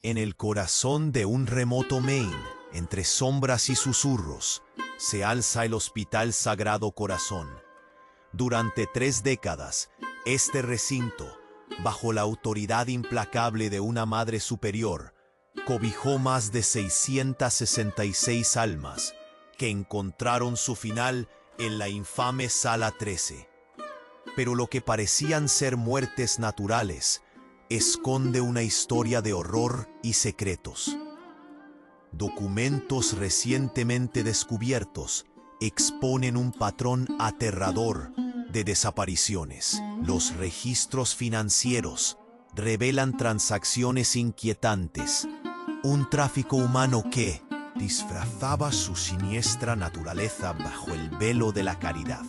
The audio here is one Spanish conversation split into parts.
En el corazón de un remoto Maine, entre sombras y susurros, se alza el Hospital Sagrado Corazón. Durante 3 décadas, este recinto, bajo la autoridad implacable de una Madre Superior, cobijó más de 666 almas que encontraron su final en la infame Sala 13. Pero lo que parecían ser muertes naturales esconde una historia de horror y secretos. Documentos recientemente descubiertos exponen un patrón aterrador de desapariciones. Los registros financieros revelan transacciones inquietantes, un tráfico humano que disfrazaba su siniestra naturaleza bajo el velo de la caridad.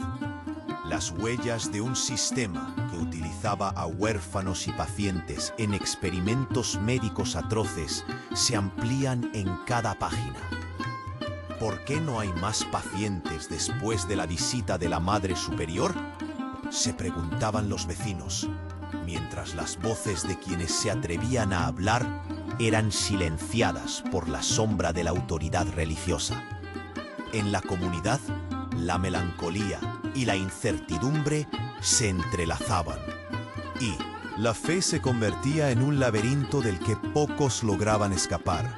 Las huellas de un sistema que utilizaba a huérfanos y pacientes en experimentos médicos atroces se amplían en cada página. ¿Por qué no hay más pacientes después de la visita de la Madre Superior?, se preguntaban los vecinos, mientras las voces de quienes se atrevían a hablar eran silenciadas por la sombra de la autoridad religiosa. En la comunidad, la melancolía y la incertidumbre se entrelazaban, y la fe se convertía en un laberinto del que pocos lograban escapar.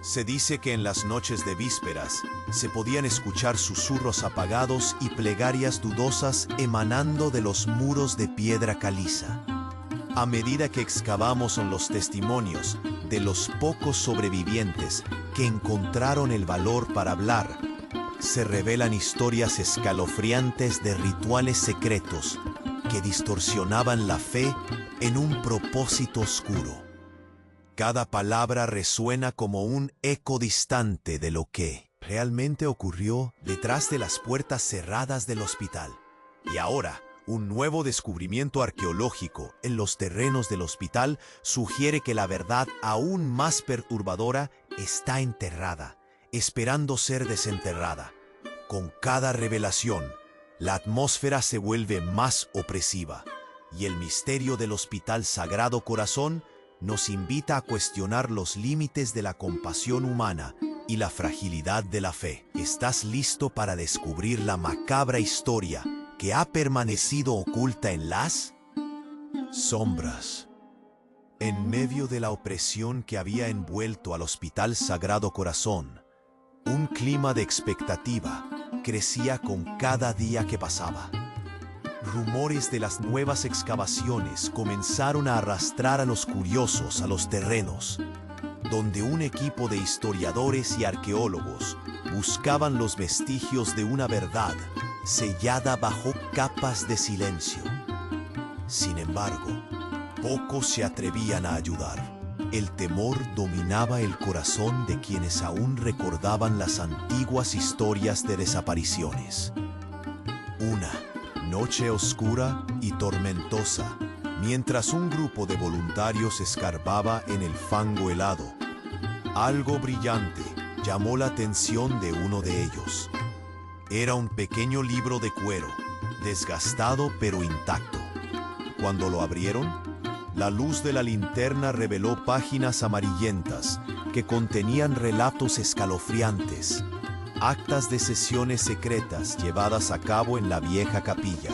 Se dice que en las noches de vísperas se podían escuchar susurros apagados y plegarias dudosas emanando de los muros de piedra caliza. A medida que excavamos en los testimonios de los pocos sobrevivientes que encontraron el valor para hablar, se revelan historias escalofriantes de rituales secretos que distorsionaban la fe en un propósito oscuro. Cada palabra resuena como un eco distante de lo que realmente ocurrió detrás de las puertas cerradas del hospital. Y ahora, un nuevo descubrimiento arqueológico en los terrenos del hospital sugiere que la verdad aún más perturbadora está enterrada, esperando ser desenterrada. Con cada revelación, la atmósfera se vuelve más opresiva, y el misterio del Hospital Sagrado Corazón nos invita a cuestionar los límites de la compasión humana y la fragilidad de la fe. ¿Estás listo para descubrir la macabra historia que ha permanecido oculta en las sombras? En medio de la opresión que había envuelto al Hospital Sagrado Corazón, un clima de expectativa crecía con cada día que pasaba. Rumores de las nuevas excavaciones comenzaron a arrastrar a los curiosos a los terrenos, donde un equipo de historiadores y arqueólogos buscaban los vestigios de una verdad sellada bajo capas de silencio. Sin embargo, pocos se atrevían a ayudar. El temor dominaba el corazón de quienes aún recordaban las antiguas historias de desapariciones. Una noche oscura y tormentosa, mientras un grupo de voluntarios escarbaba en el fango helado, algo brillante llamó la atención de uno de ellos. Era un pequeño libro de cuero, desgastado pero intacto. Cuando lo abrieron, la luz de la linterna reveló páginas amarillentas que contenían relatos escalofriantes, actas de sesiones secretas llevadas a cabo en la vieja capilla,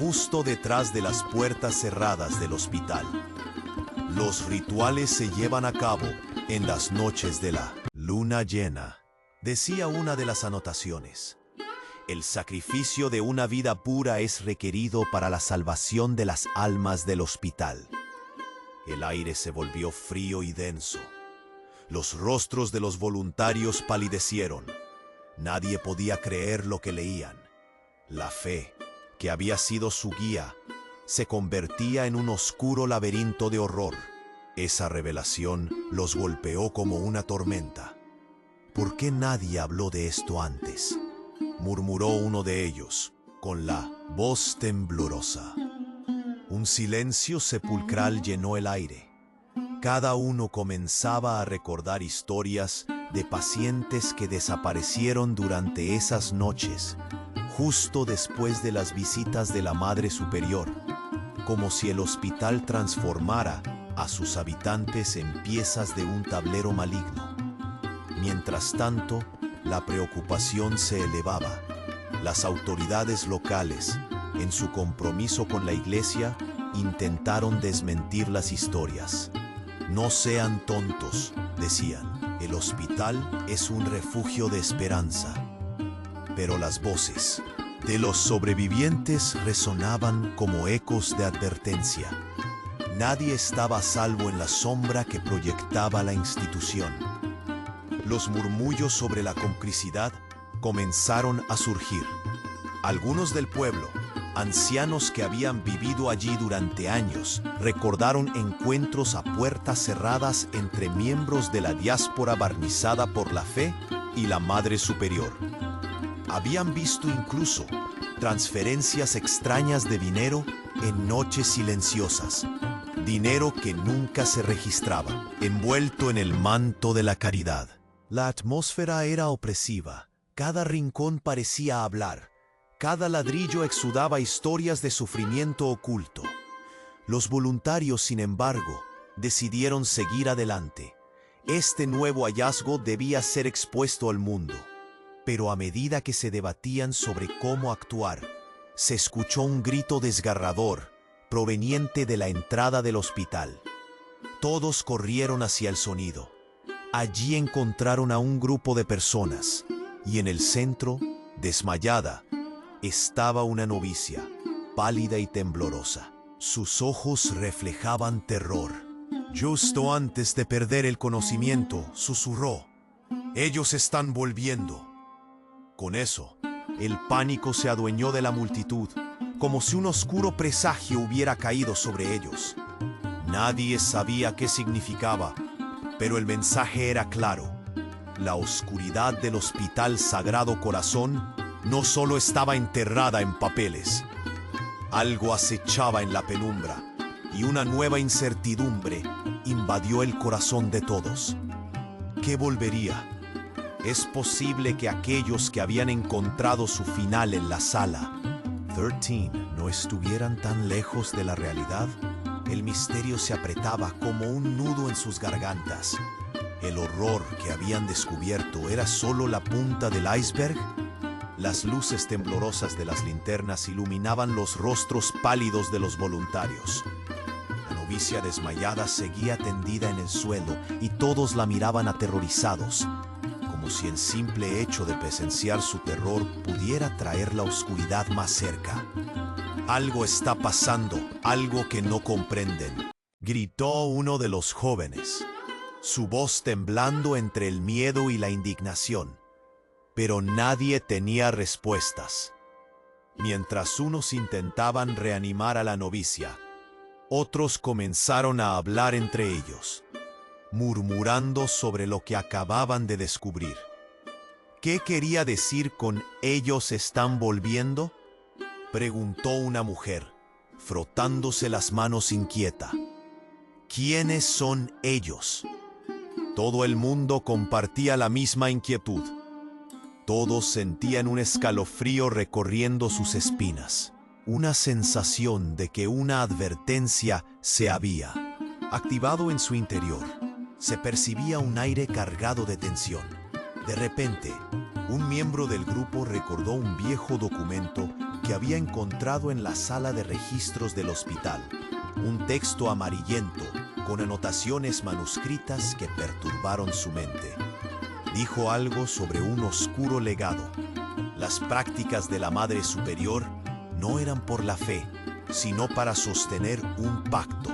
justo detrás de las puertas cerradas del hospital. Los rituales se llevan a cabo en las noches de la luna llena, decía una de las anotaciones. El sacrificio de una vida pura es requerido para la salvación de las almas del hospital. El aire se volvió frío y denso. Los rostros de los voluntarios palidecieron. Nadie podía creer lo que leían. La fe, que había sido su guía, se convertía en un oscuro laberinto de horror. Esa revelación los golpeó como una tormenta. ¿Por qué nadie habló de esto antes?, murmuró uno de ellos, con la voz temblorosa. Un silencio sepulcral llenó el aire. Cada uno comenzaba a recordar historias de pacientes que desaparecieron durante esas noches, justo después de las visitas de la Madre Superior, como si el hospital transformara a sus habitantes en piezas de un tablero maligno. Mientras tanto, la preocupación se elevaba. Las autoridades locales, en su compromiso con la iglesia, intentaron desmentir las historias. No sean tontos, decían. El hospital es un refugio de esperanza. Pero las voces de los sobrevivientes resonaban como ecos de advertencia. Nadie estaba a salvo en la sombra que proyectaba la institución. Los murmullos sobre la complicidad comenzaron a surgir. Algunos del pueblo, ancianos que habían vivido allí durante años, recordaron encuentros a puertas cerradas entre miembros de la diáspora barnizada por la fe y la Madre Superior. Habían visto incluso transferencias extrañas de dinero en noches silenciosas. Dinero que nunca se registraba, envuelto en el manto de la caridad. La atmósfera era opresiva. Cada rincón parecía hablar. Cada ladrillo exudaba historias de sufrimiento oculto. Los voluntarios, sin embargo, decidieron seguir adelante. Este nuevo hallazgo debía ser expuesto al mundo. Pero a medida que se debatían sobre cómo actuar, se escuchó un grito desgarrador proveniente de la entrada del hospital. Todos corrieron hacia el sonido. Allí encontraron a un grupo de personas, y en el centro, desmayada, estaba una novicia, pálida y temblorosa. Sus ojos reflejaban terror. Justo antes de perder el conocimiento, susurró: «Ellos están volviendo». Con eso, el pánico se adueñó de la multitud, como si un oscuro presagio hubiera caído sobre ellos. Nadie sabía qué significaba, pero el mensaje era claro. La oscuridad del Hospital Sagrado Corazón no solo estaba enterrada en papeles. Algo acechaba en la penumbra, y una nueva incertidumbre invadió el corazón de todos. ¿Qué volvería? Es posible que aquellos que habían encontrado su final en la sala 13 no estuvieran tan lejos de la realidad. El misterio se apretaba como un nudo en sus gargantas. ¿El horror que habían descubierto era solo la punta del iceberg? Las luces temblorosas de las linternas iluminaban los rostros pálidos de los voluntarios. La novicia desmayada seguía tendida en el suelo y todos la miraban aterrorizados, como si el simple hecho de presenciar su terror pudiera traer la oscuridad más cerca. «Algo está pasando, algo que no comprenden», gritó uno de los jóvenes, su voz temblando entre el miedo y la indignación. Pero nadie tenía respuestas. Mientras unos intentaban reanimar a la novicia, otros comenzaron a hablar entre ellos, murmurando sobre lo que acababan de descubrir. ¿Qué quería decir con «ellos están volviendo?», preguntó una mujer, frotándose las manos inquieta. ¿Quiénes son ellos? Todo el mundo compartía la misma inquietud. Todos sentían un escalofrío recorriendo sus espinas, una sensación de que una advertencia se había activado en su interior. Se percibía un aire cargado de tensión. De repente, un miembro del grupo recordó un viejo documento que había encontrado en la sala de registros del hospital. Un texto amarillento con anotaciones manuscritas que perturbaron su mente. Dijo algo sobre un oscuro legado. Las prácticas de la Madre Superior no eran por la fe, sino para sostener un pacto.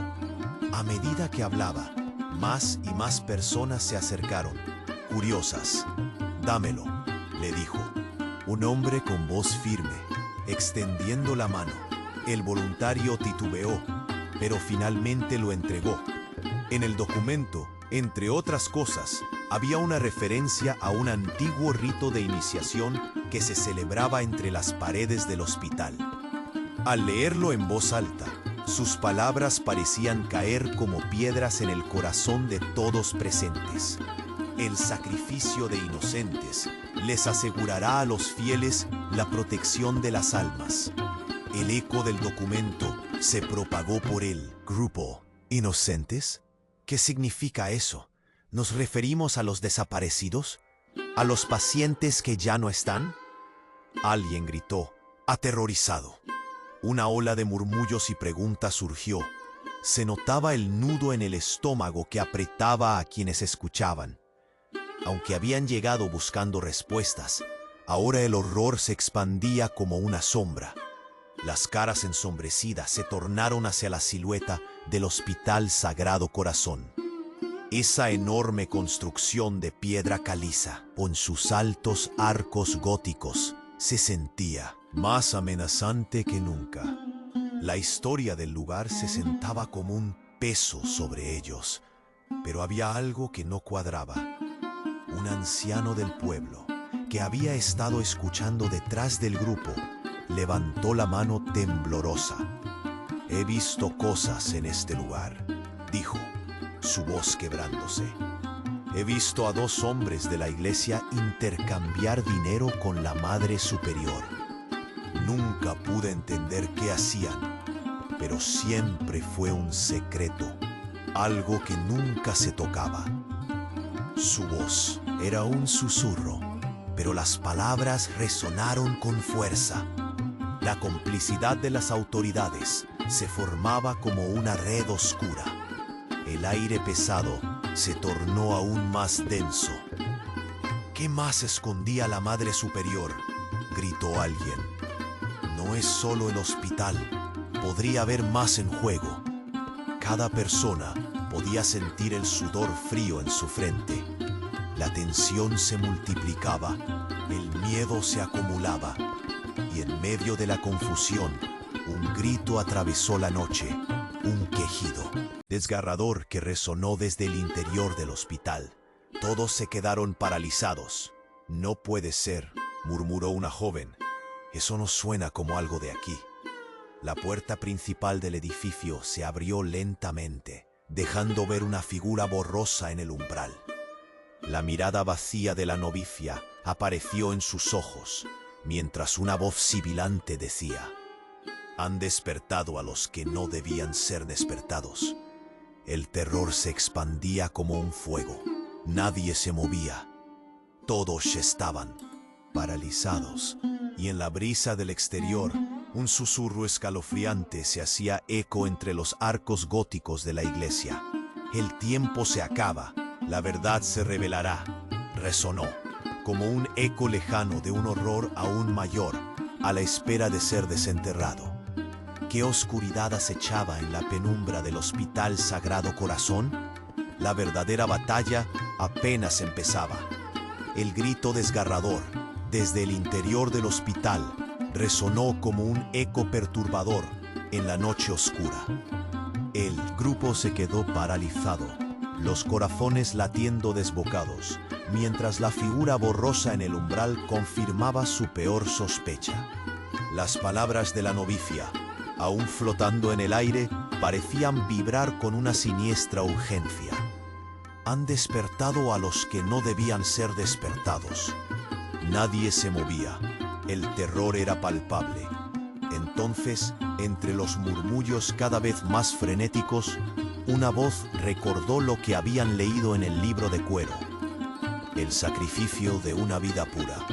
A medida que hablaba, más y más personas se acercaron, curiosas. «Dámelo», le dijo. Un hombre con voz firme, extendiendo la mano. El voluntario titubeó, pero finalmente lo entregó. En el documento, entre otras cosas, había una referencia a un antiguo rito de iniciación que se celebraba entre las paredes del hospital. Al leerlo en voz alta, sus palabras parecían caer como piedras en el corazón de todos presentes. El sacrificio de inocentes les asegurará a los fieles la protección de las almas. El eco del documento se propagó por el grupo, ¿Inocentes? ¿Qué significa eso? ¿Nos referimos a los desaparecidos? ¿A los pacientes que ya no están? Alguien gritó, aterrorizado. Una ola de murmullos y preguntas surgió. Se notaba el nudo en el estómago que apretaba a quienes escuchaban. Aunque habían llegado buscando respuestas, ahora el horror se expandía como una sombra. Las caras ensombrecidas se tornaron hacia la silueta del Hospital Sagrado Corazón. Esa enorme construcción de piedra caliza, con sus altos arcos góticos, se sentía más amenazante que nunca. La historia del lugar se sentaba como un peso sobre ellos, pero había algo que no cuadraba. Un anciano del pueblo, que había estado escuchando detrás del grupo, levantó la mano temblorosa. «He visto cosas en este lugar», dijo, su voz quebrándose. «He visto a 2 hombres de la iglesia intercambiar dinero con la Madre Superior. Nunca pude entender qué hacían, pero siempre fue un secreto, algo que nunca se tocaba». Su voz era un susurro, pero las palabras resonaron con fuerza. La complicidad de las autoridades se formaba como una red oscura. El aire pesado se tornó aún más denso. «¿Qué más escondía la Madre Superior?», gritó alguien. «No es solo el hospital, podría haber más en juego». Cada persona podía sentir el sudor frío en su frente. La tensión se multiplicaba, el miedo se acumulaba, y en medio de la confusión, un grito atravesó la noche, un quejido desgarrador que resonó desde el interior del hospital. Todos se quedaron paralizados. «No puede ser», murmuró una joven. «Eso no suena como algo de aquí». La puerta principal del edificio se abrió lentamente, dejando ver una figura borrosa en el umbral. La mirada vacía de la novicia apareció en sus ojos, mientras una voz sibilante decía: «Han despertado a los que no debían ser despertados». El terror se expandía como un fuego. Nadie se movía. Todos estaban paralizados, y en la brisa del exterior, un susurro escalofriante se hacía eco entre los arcos góticos de la iglesia. «El tiempo se acaba, la verdad se revelará», resonó, como un eco lejano de un horror aún mayor, a la espera de ser desenterrado. ¿Qué oscuridad acechaba en la penumbra del Hospital Sagrado Corazón? La verdadera batalla apenas empezaba. El grito desgarrador, desde el interior del hospital, resonó como un eco perturbador en la noche oscura. El grupo se quedó paralizado, los corazones latiendo desbocados, mientras la figura borrosa en el umbral confirmaba su peor sospecha. Las palabras de la novicia, aún flotando en el aire, parecían vibrar con una siniestra urgencia. «Han despertado a los que no debían ser despertados». Nadie se movía. El terror era palpable. Entonces, entre los murmullos cada vez más frenéticos, una voz recordó lo que habían leído en el libro de cuero: el sacrificio de una vida pura.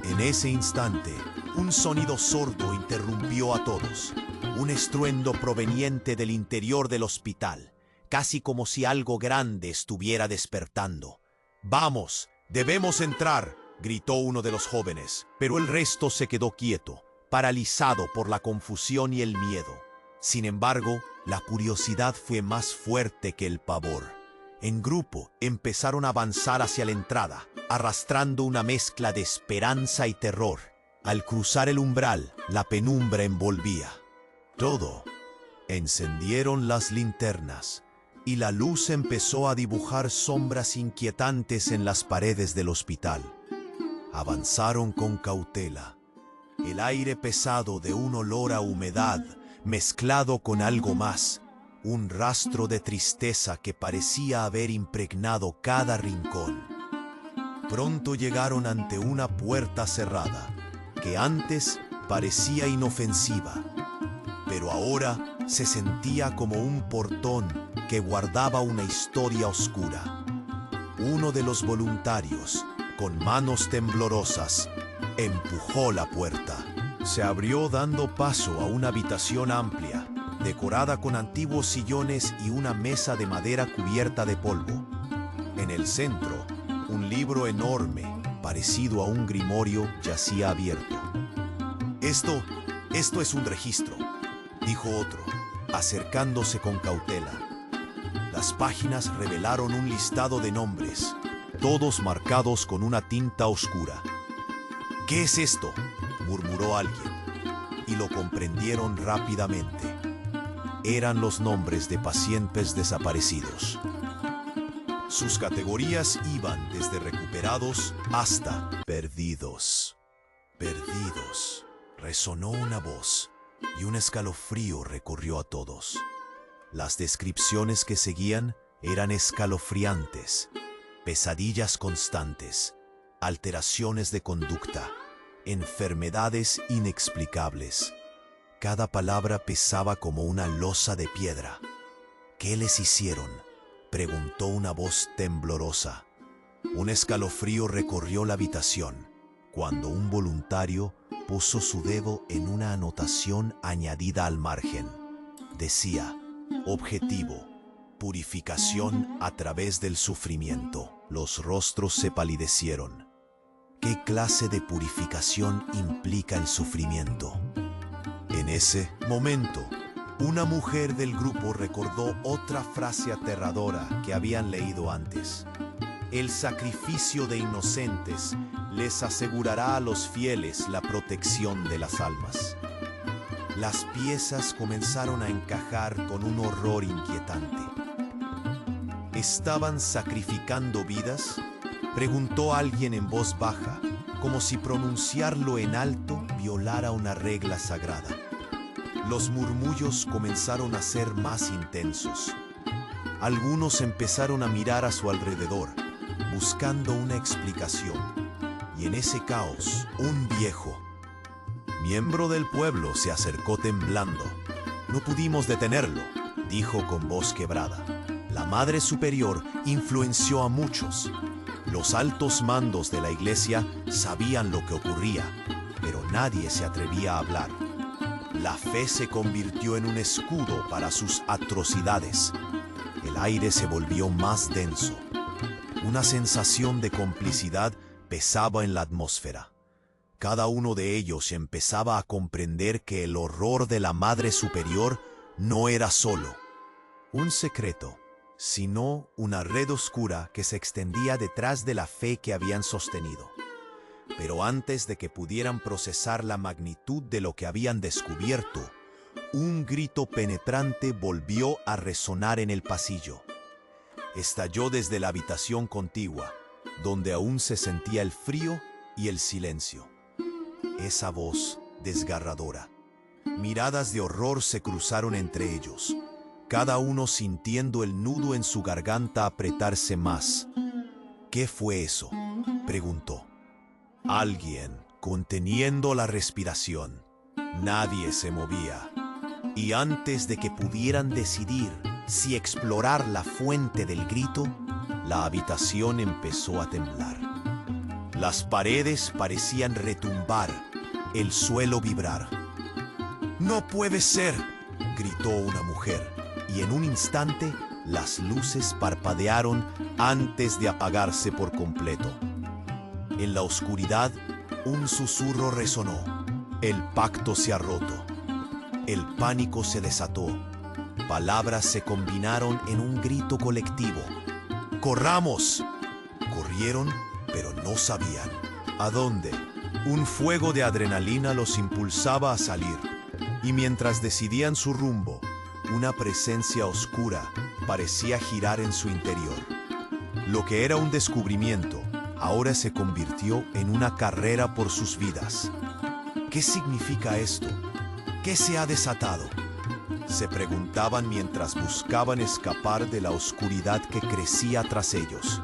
En ese instante, un sonido sordo interrumpió a todos. Un estruendo proveniente del interior del hospital, casi como si algo grande estuviera despertando. «¡Vamos! ¡Debemos entrar!», gritó uno de los jóvenes, pero el resto se quedó quieto, paralizado por la confusión y el miedo. Sin embargo, la curiosidad fue más fuerte que el pavor. En grupo empezaron a avanzar hacia la entrada, arrastrando una mezcla de esperanza y terror. Al cruzar el umbral, la penumbra envolvía todo. Encendieron las linternas, y la luz empezó a dibujar sombras inquietantes en las paredes del hospital. Avanzaron con cautela. El aire pesado de un olor a humedad mezclado con algo más, un rastro de tristeza que parecía haber impregnado cada rincón. Pronto llegaron ante una puerta cerrada, que antes parecía inofensiva, pero ahora se sentía como un portón que guardaba una historia oscura. Uno de los voluntarios, con manos temblorosas, empujó la puerta. Se abrió dando paso a una habitación amplia, decorada con antiguos sillones y una mesa de madera cubierta de polvo. En el centro, un libro enorme, parecido a un grimorio, yacía abierto. Esto es un registro, dijo otro, acercándose con cautela. Las páginas revelaron un listado de nombres, todos marcados con una tinta oscura. «¿Qué es esto?», murmuró alguien, y lo comprendieron rápidamente. Eran los nombres de pacientes desaparecidos. Sus categorías iban desde recuperados hasta perdidos. Perdidos. Resonó una voz y un escalofrío recorrió a todos. Las descripciones que seguían eran escalofriantes. Pesadillas constantes, alteraciones de conducta, enfermedades inexplicables. Cada palabra pesaba como una losa de piedra. «¿Qué les hicieron?», preguntó una voz temblorosa. Un escalofrío recorrió la habitación cuando un voluntario puso su dedo en una anotación añadida al margen. Decía: «Objetivo, purificación a través del sufrimiento». Los rostros se palidecieron. ¿Qué clase de purificación implica el sufrimiento? En ese momento, una mujer del grupo recordó otra frase aterradora que habían leído antes. «El sacrificio de inocentes les asegurará a los fieles la protección de las almas». Las piezas comenzaron a encajar con un horror inquietante. ¿Estaban sacrificando vidas?, preguntó alguien en voz baja, como si pronunciarlo en alto violara una regla sagrada. Los murmullos comenzaron a ser más intensos. Algunos empezaron a mirar a su alrededor, buscando una explicación. Y en ese caos, un viejo, miembro del pueblo, se acercó temblando. «No pudimos detenerlo», dijo con voz quebrada. «La Madre Superior influenció a muchos. Los altos mandos de la iglesia sabían lo que ocurría, pero nadie se atrevía a hablar. La fe se convirtió en un escudo para sus atrocidades. El aire se volvió más denso. Una sensación de complicidad pesaba en la atmósfera. Cada uno de ellos empezaba a comprender que el horror de la Madre Superior no era solo un secreto, sino una red oscura que se extendía detrás de la fe que habían sostenido. Pero antes de que pudieran procesar la magnitud de lo que habían descubierto, un grito penetrante volvió a resonar en el pasillo. Estalló desde la habitación contigua, donde aún se sentía el frío y el silencio. Esa voz desgarradora. Miradas de horror se cruzaron entre ellos, cada uno sintiendo el nudo en su garganta apretarse más. «¿Qué fue eso?», preguntó. Alguien conteniendo la respiración. Nadie se movía. Y antes de que pudieran decidir si explorar la fuente del grito, la habitación empezó a temblar. Las paredes parecían retumbar, el suelo vibrar. «¡No puede ser!», gritó una mujer, y en un instante las luces parpadearon antes de apagarse por completo. En la oscuridad, un susurro resonó. El pacto se ha roto. El pánico se desató. Palabras se combinaron en un grito colectivo. «¡Corramos!». Corrieron, pero no sabían a dónde. Un fuego de adrenalina los impulsaba a salir, y mientras decidían su rumbo, una presencia oscura parecía girar en su interior. Lo que era un descubrimiento ahora se convirtió en una carrera por sus vidas. ¿Qué significa esto? ¿Qué se ha desatado?, se preguntaban mientras buscaban escapar de la oscuridad que crecía tras ellos.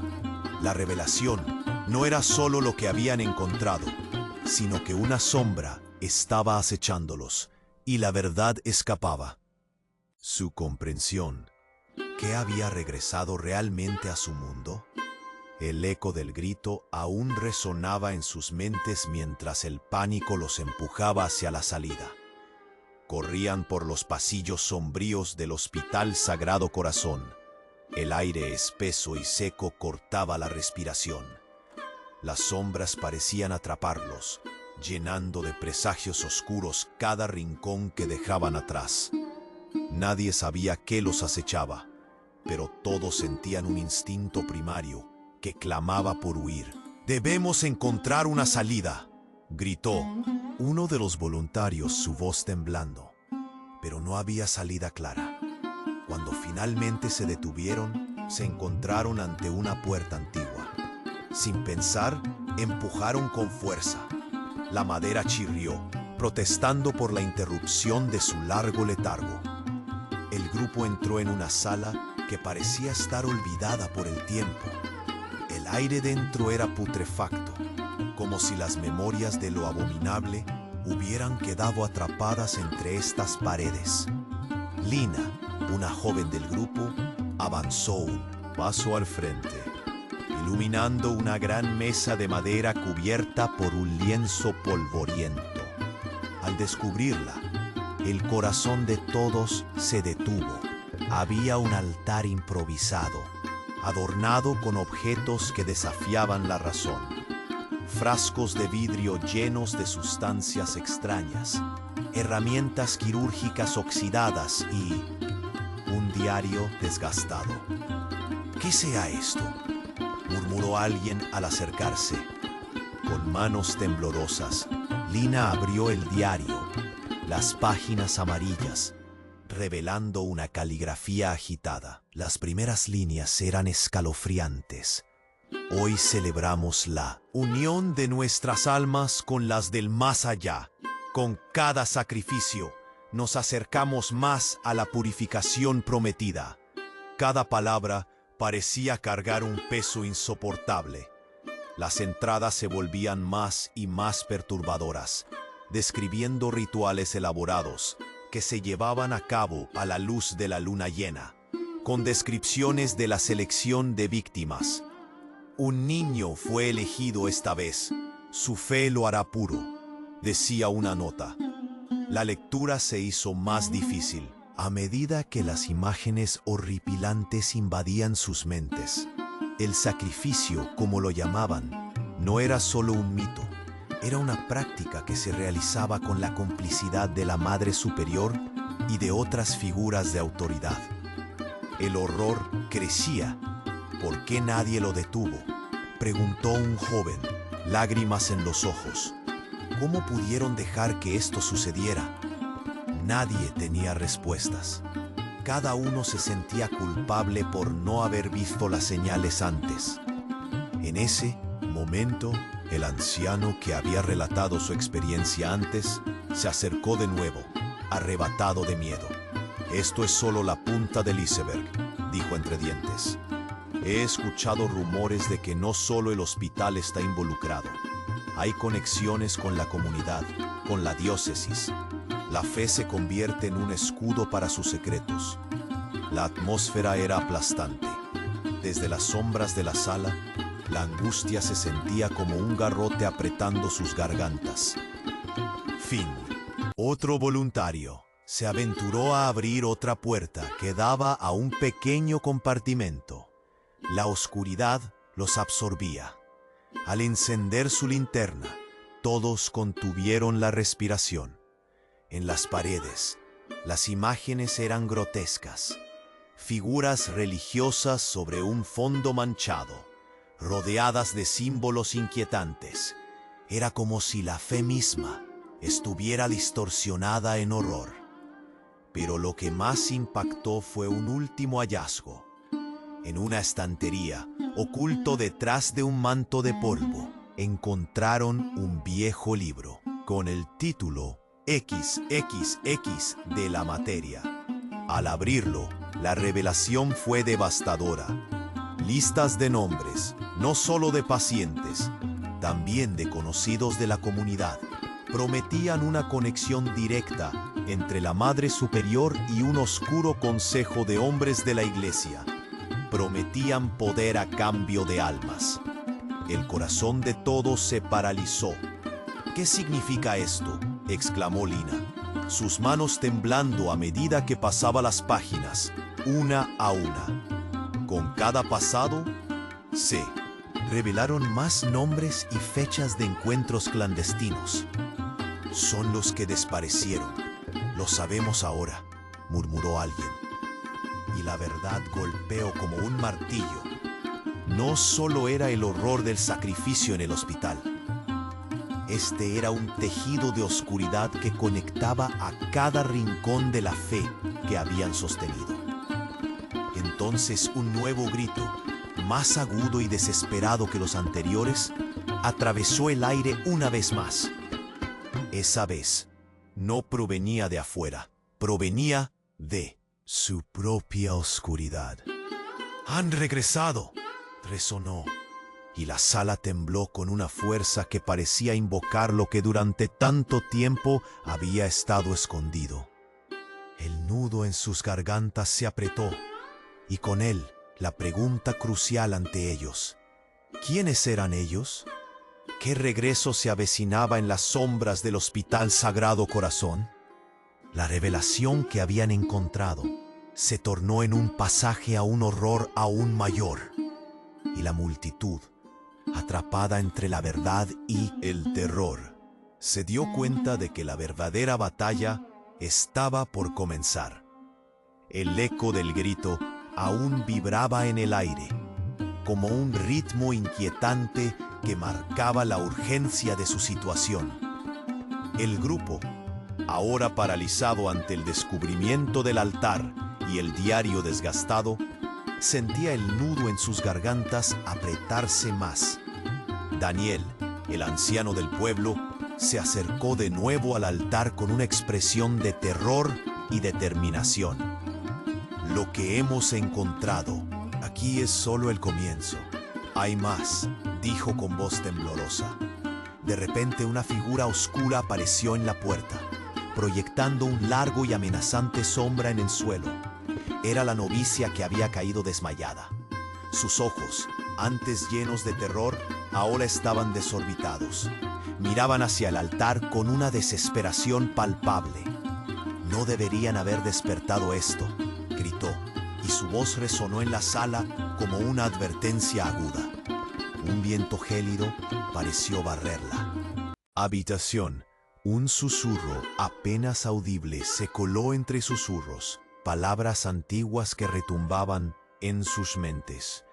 La revelación no era solo lo que habían encontrado, sino que una sombra estaba acechándolos, y la verdad escapaba. Su comprensión, ¿qué había regresado realmente a su mundo? El eco del grito aún resonaba en sus mentes mientras el pánico los empujaba hacia la salida. Corrían por los pasillos sombríos del Hospital Sagrado Corazón. El aire espeso y seco cortaba la respiración. Las sombras parecían atraparlos, llenando de presagios oscuros cada rincón que dejaban atrás. Nadie sabía qué los acechaba, pero todos sentían un instinto primario que clamaba por huir. «Debemos encontrar una salida», gritó uno de los voluntarios, su voz temblando. Pero no había salida clara. Cuando finalmente se detuvieron, se encontraron ante una puerta antigua. Sin pensar, empujaron con fuerza. La madera chirrió, protestando por la interrupción de su largo letargo. El grupo entró en una sala que parecía estar olvidada por el tiempo. El aire dentro era putrefacto, como si las memorias de lo abominable hubieran quedado atrapadas entre estas paredes. Lina, una joven del grupo, avanzó un paso al frente, iluminando una gran mesa de madera cubierta por un lienzo polvoriento. Al descubrirla, el corazón de todos se detuvo. Había un altar improvisado, adornado con objetos que desafiaban la razón. Frascos de vidrio llenos de sustancias extrañas, herramientas quirúrgicas oxidadas y un diario desgastado. «¿Qué sea esto?», murmuró alguien al acercarse. Con manos temblorosas, Lina abrió el diario, las páginas amarillas, revelando una caligrafía agitada. Las primeras líneas eran escalofriantes. «Hoy celebramos la unión de nuestras almas con las del más allá. Con cada sacrificio nos acercamos más a la purificación prometida». Cada palabra parecía cargar un peso insoportable. Las entradas se volvían más y más perturbadoras, describiendo rituales elaborados que se llevaban a cabo a la luz de la luna llena, con descripciones de la selección de víctimas. «Un niño fue elegido esta vez. Su fe lo hará puro», decía una nota. La lectura se hizo más difícil a medida que las imágenes horripilantes invadían sus mentes. El sacrificio, como lo llamaban, no era solo un mito, era una práctica que se realizaba con la complicidad de la Madre Superior y de otras figuras de autoridad. El horror crecía. «¿Por qué nadie lo detuvo?», preguntó un joven, lágrimas en los ojos. «¿Cómo pudieron dejar que esto sucediera?». Nadie tenía respuestas. Cada uno se sentía culpable por no haber visto las señales antes. En ese momento, el anciano que había relatado su experiencia antes se acercó de nuevo, arrebatado de miedo. «Esto es solo la punta del iceberg», dijo entre dientes. «He escuchado rumores de que no solo el hospital está involucrado. Hay conexiones con la comunidad, con la diócesis. La fe se convierte en un escudo para sus secretos». La atmósfera era aplastante. Desde las sombras de la sala, la angustia se sentía como un garrote apretando sus gargantas. Fin. Otro voluntario se aventuró a abrir otra puerta que daba a un pequeño compartimento. La oscuridad los absorbía. Al encender su linterna, todos contuvieron la respiración. En las paredes, las imágenes eran grotescas. Figuras religiosas sobre un fondo manchado, rodeadas de símbolos inquietantes. Era como si la fe misma estuviera distorsionada en horror. Pero lo que más impactó fue un último hallazgo. En una estantería, oculto detrás de un manto de polvo, encontraron un viejo libro con el título XXX de la materia. Al abrirlo, la revelación fue devastadora. Listas de nombres, no solo de pacientes, también de conocidos de la comunidad, prometían una conexión directa entre la Madre Superior y un oscuro consejo de hombres de la Iglesia. Prometían poder a cambio de almas. El corazón de todos se paralizó. ¿Qué significa esto?, exclamó Lina, sus manos temblando a medida que pasaba las páginas, una a una. Con cada pasado, se revelaron más nombres y fechas de encuentros clandestinos. Son los que desaparecieron. Lo sabemos ahora, murmuró alguien. Y la verdad golpeó como un martillo. No solo era el horror del sacrificio en el hospital. Este era un tejido de oscuridad que conectaba a cada rincón de la fe que habían sostenido. Entonces un nuevo grito, más agudo y desesperado que los anteriores, atravesó el aire una vez más. Esa vez, no provenía de afuera, provenía de su propia oscuridad. ¡Han regresado!, resonó, y la sala tembló con una fuerza que parecía invocar lo que durante tanto tiempo había estado escondido. El nudo en sus gargantas se apretó, y con él la pregunta crucial ante ellos. ¿Quiénes eran ellos? ¿Qué regreso se avecinaba en las sombras del Hospital Sagrado Corazón? La revelación que habían encontrado se tornó en un pasaje a un horror aún mayor, y la multitud, atrapada entre la verdad y el terror, se dio cuenta de que la verdadera batalla estaba por comenzar. El eco del grito aún vibraba en el aire, como un ritmo inquietante que marcaba la urgencia de su situación. El grupo, ahora paralizado ante el descubrimiento del altar y el diario desgastado, sentía el nudo en sus gargantas apretarse más. Daniel, el anciano del pueblo, se acercó de nuevo al altar con una expresión de terror y determinación. Lo que hemos encontrado aquí es solo el comienzo. Hay más, dijo con voz temblorosa. De repente una figura oscura apareció en la puerta, proyectando un largo y amenazante sombra en el suelo. Era la novicia que había caído desmayada. Sus ojos, antes llenos de terror, ahora estaban desorbitados. Miraban hacia el altar con una desesperación palpable. No deberían haber despertado esto, gritó, y su voz resonó en la sala como una advertencia aguda. Un viento gélido pareció barrerla. Habitación. Un susurro apenas audible se coló entre susurros, palabras antiguas que retumbaban en sus mentes.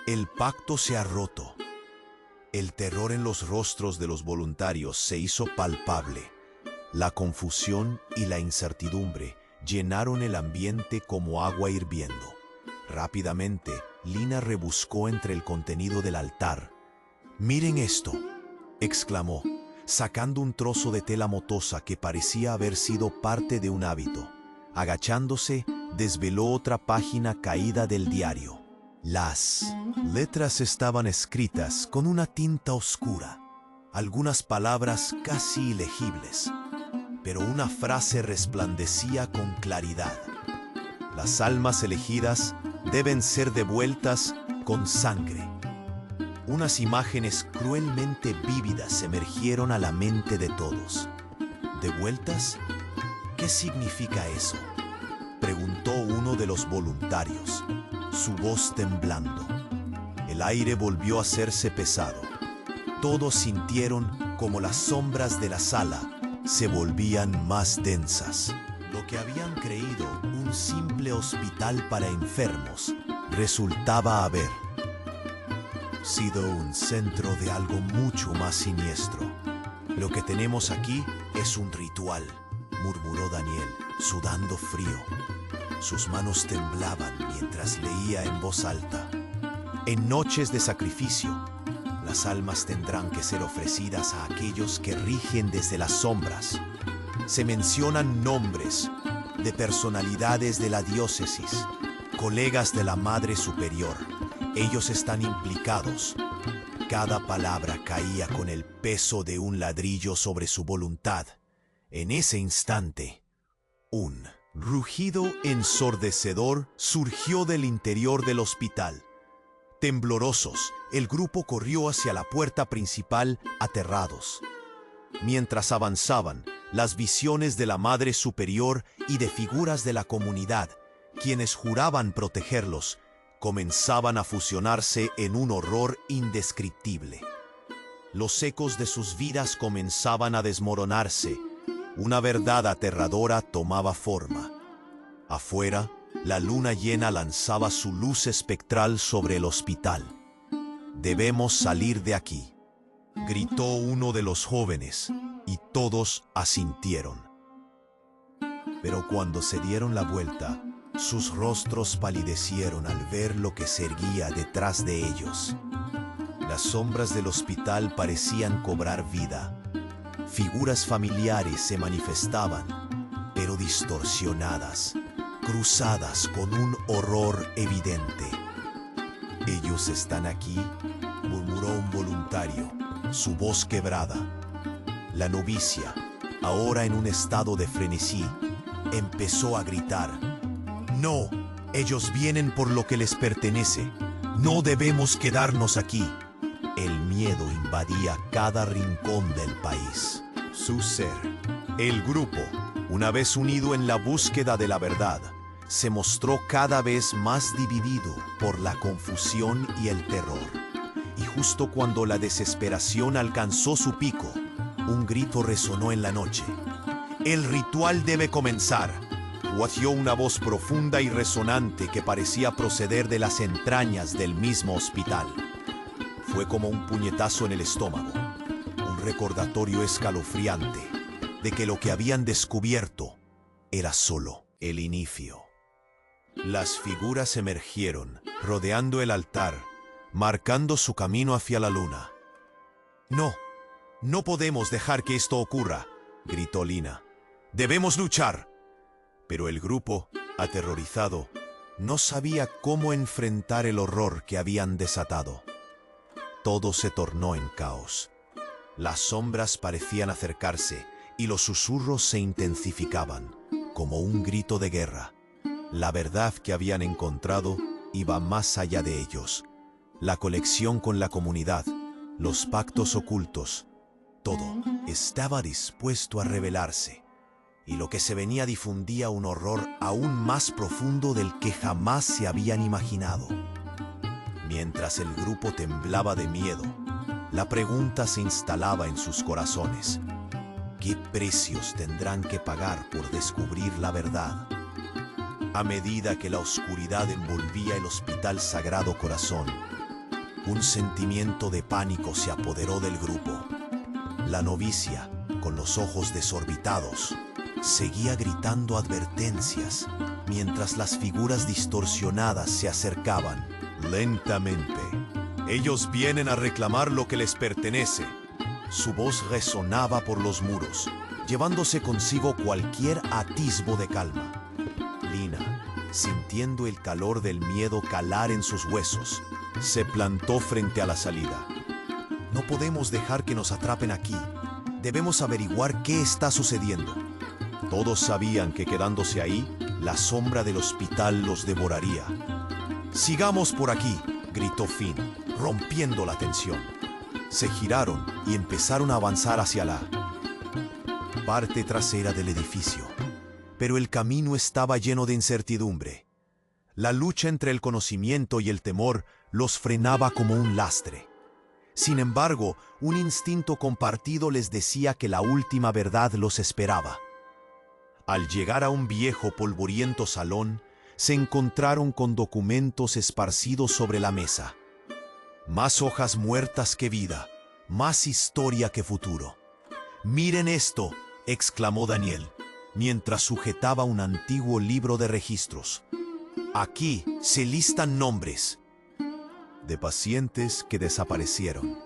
El pacto se ha roto. El terror en los rostros de los voluntarios se hizo palpable. La confusión y la incertidumbre llenaron el ambiente como agua hirviendo. Rápidamente, Lina rebuscó entre el contenido del altar. «Miren esto», exclamó, sacando un trozo de tela motosa que parecía haber sido parte de un hábito. Agachándose, desveló otra página caída del diario. Las letras estaban escritas con una tinta oscura, algunas palabras casi ilegibles, pero una frase resplandecía con claridad. Las almas elegidas deben ser devueltas con sangre. Unas imágenes cruelmente vívidas emergieron a la mente de todos. ¿Devueltas? ¿Qué significa eso?, preguntó uno de los voluntarios, su voz temblando. El aire volvió a hacerse pesado. Todos sintieron como las sombras de la sala se volvían más densas. Lo que habían creído un simple hospital para enfermos resultaba haber sido un centro de algo mucho más siniestro. Lo que tenemos aquí es un ritual, murmuró Daniel, sudando frío. Sus manos temblaban mientras leía en voz alta. En noches de sacrificio, las almas tendrán que ser ofrecidas a aquellos que rigen desde las sombras. Se mencionan nombres de personalidades de la diócesis, colegas de la Madre Superior. Ellos están implicados. Cada palabra caía con el peso de un ladrillo sobre su voluntad. En ese instante, Un rugido ensordecedor surgió del interior del hospital. Temblorosos, el grupo corrió hacia la puerta principal, aterrados. Mientras avanzaban, las visiones de la Madre Superior y de figuras de la comunidad, quienes juraban protegerlos, comenzaban a fusionarse en un horror indescriptible. Los ecos de sus vidas comenzaban a desmoronarse. Una verdad aterradora tomaba forma. Afuera, la luna llena lanzaba su luz espectral sobre el hospital. «Debemos salir de aquí», gritó uno de los jóvenes, y todos asintieron. Pero cuando se dieron la vuelta, sus rostros palidecieron al ver lo que se erguía detrás de ellos. Las sombras del hospital parecían cobrar vida. Figuras familiares se manifestaban, pero distorsionadas, cruzadas con un horror evidente. «Ellos están aquí», murmuró un voluntario, su voz quebrada. La novicia, ahora en un estado de frenesí, empezó a gritar: «No, ellos vienen por lo que les pertenece. No debemos quedarnos aquí». El miedo invadía cada rincón del país. Su ser, el grupo, una vez unido en la búsqueda de la verdad, se mostró cada vez más dividido por la confusión y el terror. Y justo cuando la desesperación alcanzó su pico, un grito resonó en la noche. «El ritual debe comenzar», guació una voz profunda y resonante que parecía proceder de las entrañas del mismo hospital. Fue como un puñetazo en el estómago, un recordatorio escalofriante de que lo que habían descubierto era solo el inicio. Las figuras emergieron, rodeando el altar, marcando su camino hacia la luna. «No, no podemos dejar que esto ocurra», gritó Lina. «Debemos luchar». Pero el grupo, aterrorizado, no sabía cómo enfrentar el horror que habían desatado. Todo se tornó en caos. Las sombras parecían acercarse y los susurros se intensificaban, como un grito de guerra. La verdad que habían encontrado iba más allá de ellos. La conexión con la comunidad, los pactos ocultos, todo estaba dispuesto a revelarse. Y lo que se venía difundía un horror aún más profundo del que jamás se habían imaginado. Mientras el grupo temblaba de miedo, la pregunta se instalaba en sus corazones: ¿qué precios tendrán que pagar por descubrir la verdad? A medida que la oscuridad envolvía el Hospital Sagrado Corazón, un sentimiento de pánico se apoderó del grupo. La novicia, con los ojos desorbitados, seguía gritando advertencias mientras las figuras distorsionadas se acercaban. Lentamente, «Ellos vienen a reclamar lo que les pertenece». Su voz resonaba por los muros, llevándose consigo cualquier atisbo de calma. Lina, sintiendo el calor del miedo calar en sus huesos, se plantó frente a la salida. «No podemos dejar que nos atrapen aquí. Debemos averiguar qué está sucediendo». Todos sabían que quedándose ahí, la sombra del hospital los devoraría. «Sigamos por aquí», gritó Finn, rompiendo la tensión. Se giraron y empezaron a avanzar hacia la parte trasera del edificio. Pero el camino estaba lleno de incertidumbre. La lucha entre el conocimiento y el temor los frenaba como un lastre. Sin embargo, un instinto compartido les decía que la última verdad los esperaba. Al llegar a un viejo polvoriento salón, se encontraron con documentos esparcidos sobre la mesa. Más hojas muertas que vida, más historia que futuro. «Miren esto», exclamó Daniel, mientras sujetaba un antiguo libro de registros. «Aquí se listan nombres de pacientes que desaparecieron».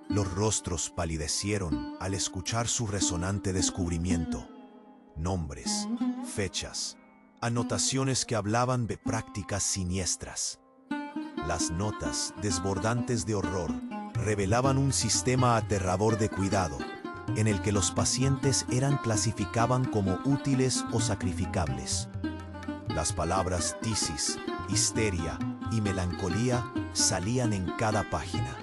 Los rostros palidecieron al escuchar su resonante descubrimiento. Nombres, fechas, anotaciones que hablaban de prácticas siniestras. Las notas, desbordantes de horror, revelaban un sistema aterrador de cuidado, en el que los pacientes eran clasificaban como útiles o sacrificables. Las palabras tisis, histeria y melancolía salían en cada página.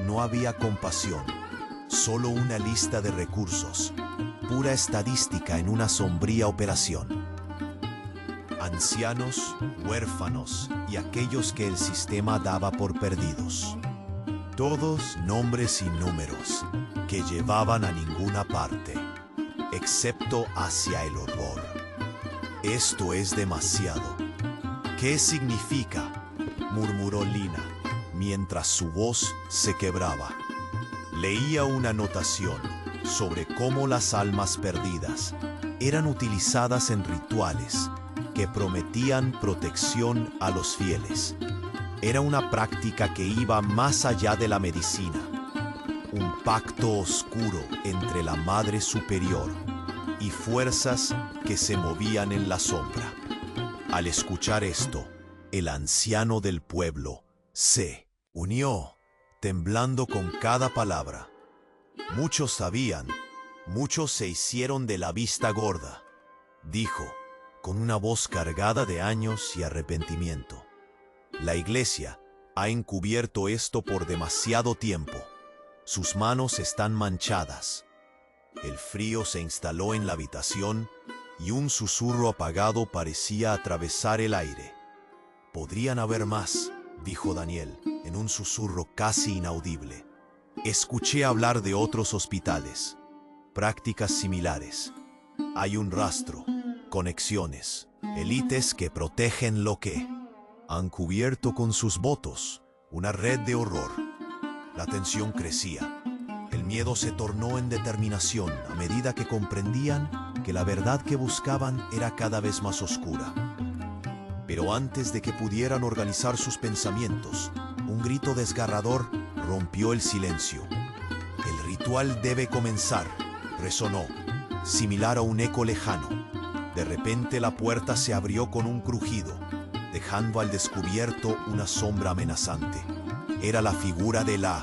No había compasión, solo una lista de recursos, pura estadística en una sombría operación. Ancianos, huérfanos y aquellos que el sistema daba por perdidos. Todos nombres y números que llevaban a ninguna parte, excepto hacia el horror. Esto es demasiado. ¿Qué significa?, murmuró Lina, mientras su voz se quebraba. Leía una anotación sobre cómo las almas perdidas eran utilizadas en rituales que prometían protección a los fieles. Era una práctica que iba más allá de la medicina, un pacto oscuro entre la Madre Superior y fuerzas que se movían en la sombra. Al escuchar esto, el anciano del pueblo se unió, temblando con cada palabra. Muchos sabían, muchos se hicieron de la vista gorda, dijo, con una voz cargada de años y arrepentimiento. La Iglesia ha encubierto esto por demasiado tiempo. Sus manos están manchadas. El frío se instaló en la habitación y un susurro apagado parecía atravesar el aire. «Podrían haber más», dijo Daniel, en un susurro casi inaudible. «Escuché hablar de otros hospitales, prácticas similares. Hay un rastro, conexiones, élites que protegen lo que han cubierto con sus votos, una red de horror». La tensión crecía. El miedo se tornó en determinación a medida que comprendían que la verdad que buscaban era cada vez más oscura. Pero antes de que pudieran organizar sus pensamientos, un grito desgarrador rompió el silencio. «El ritual debe comenzar», resonó, similar a un eco lejano. De repente la puerta se abrió con un crujido, dejando al descubierto una sombra amenazante. Era la figura de la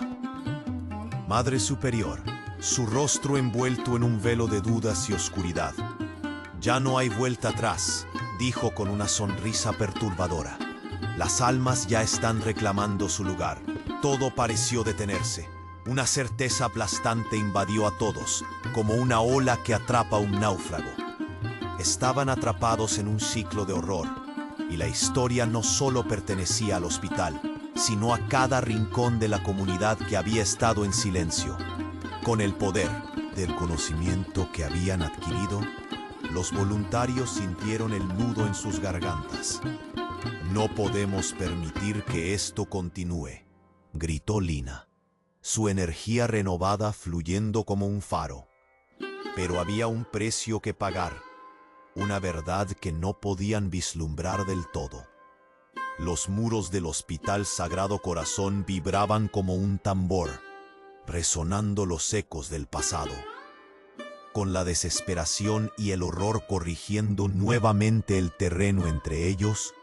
Madre Superior, su rostro envuelto en un velo de dudas y oscuridad. «Ya no hay vuelta atrás», dijo con una sonrisa perturbadora. «Las almas ya están reclamando su lugar». Todo pareció detenerse. Una certeza aplastante invadió a todos, como una ola que atrapa a un náufrago. Estaban atrapados en un ciclo de horror, y la historia no solo pertenecía al hospital, sino a cada rincón de la comunidad que había estado en silencio. Con el poder del conocimiento que habían adquirido, los voluntarios sintieron el nudo en sus gargantas. «No podemos permitir que esto continúe», gritó Lina, su energía renovada fluyendo como un faro. Pero había un precio que pagar, una verdad que no podían vislumbrar del todo. Los muros del Hospital Sagrado Corazón vibraban como un tambor, resonando los ecos del pasado. Con la desesperación y el horror corrigiendo nuevamente el terreno entre ellos,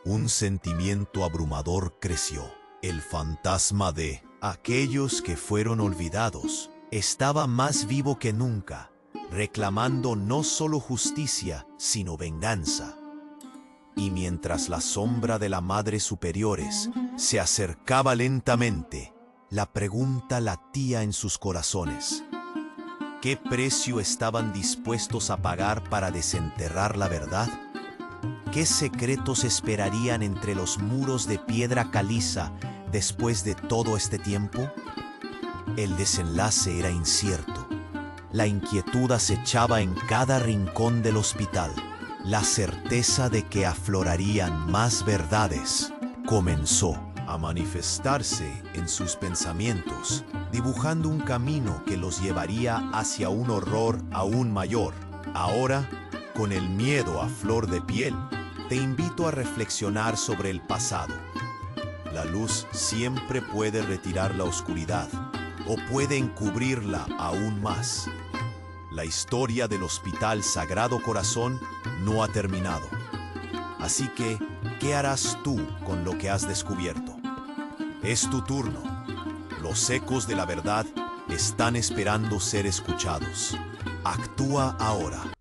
un sentimiento abrumador creció. El fantasma de aquellos que fueron olvidados estaba más vivo que nunca, reclamando no solo justicia, sino venganza. Y mientras la sombra de la Madre Superiores se acercaba lentamente, la pregunta latía en sus corazones. ¿Qué precio estaban dispuestos a pagar para desenterrar la verdad? ¿Qué secretos esperarían entre los muros de piedra caliza después de todo este tiempo? El desenlace era incierto. La inquietud acechaba en cada rincón del hospital. La certeza de que aflorarían más verdades comenzó a manifestarse en sus pensamientos, dibujando un camino que los llevaría hacia un horror aún mayor. Ahora, con el miedo a flor de piel, te invito a reflexionar sobre el pasado. La luz siempre puede retirar la oscuridad o puede encubrirla aún más. La historia del Hospital Sagrado Corazón no ha terminado. Así que, ¿qué harás tú con lo que has descubierto? Es tu turno. Los ecos de la verdad Están esperando ser escuchados. Actúa ahora.